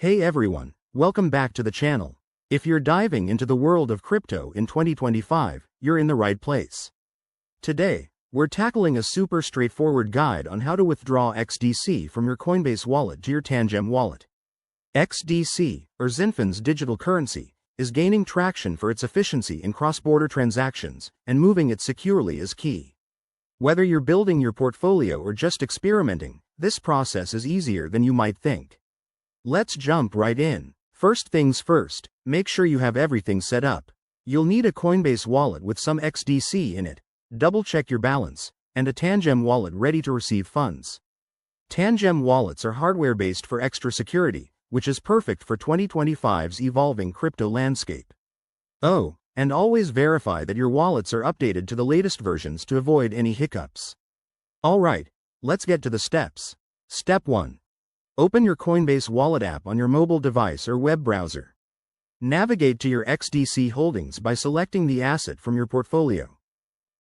Hey everyone, welcome back to the channel. If you're diving into the world of crypto in 2025, you're in the right place. Today, we're tackling a super straightforward guide on how to withdraw XDC from your Coinbase wallet to your Tangem wallet. XDC, or XinFin's digital currency, is gaining traction for its efficiency in cross-border transactions, and moving it securely is key. Whether you're building your portfolio or just experimenting, this process is easier than you might think. Let's jump right in. First things first, make sure you have everything set up. You'll need a Coinbase wallet with some XDC in it, double-check your balance, and a Tangem wallet ready to receive funds. Tangem wallets are hardware-based for extra security, which is perfect for 2025's evolving crypto landscape. Oh, and always verify that your wallets are updated to the latest versions to avoid any hiccups. Alright, let's get to the steps. Step 1. Open your Coinbase wallet app on your mobile device or web browser. Navigate to your XDC holdings by selecting the asset from your portfolio.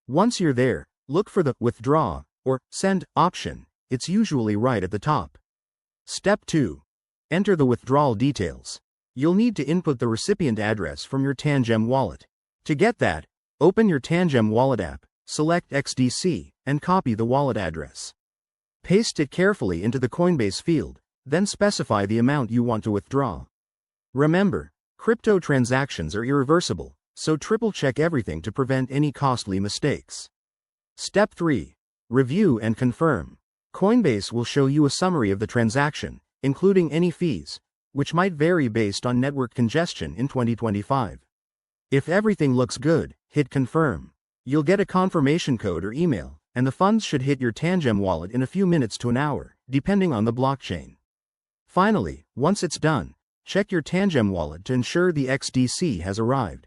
Once you're there, look for the Withdraw or Send option. It's usually right at the top. Step 2. Enter the withdrawal details. You'll need to input the recipient address from your Tangem wallet. To get that, open your Tangem wallet app, select XDC, and copy the wallet address. Paste it carefully into the Coinbase field, then specify the amount you want to withdraw. Remember, crypto transactions are irreversible, so triple-check everything to prevent any costly mistakes. Step 3. Review and confirm. Coinbase will show you a summary of the transaction, including any fees, which might vary based on network congestion in 2025. If everything looks good, hit confirm. You'll get a confirmation code or email, and the funds should hit your Tangem wallet in a few minutes to an hour, depending on the blockchain. Finally, once it's done, check your Tangem wallet to ensure the XDC has arrived.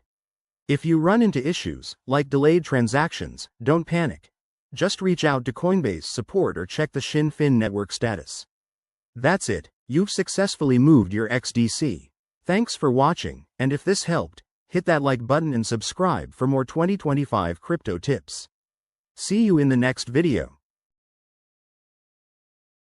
If you run into issues, like delayed transactions, don't panic. Just reach out to Coinbase support or check the XinFin network status. That's it, you've successfully moved your XDC. Thanks for watching, and if this helped, hit that like button and subscribe for more 2025 crypto tips. See you in the next video.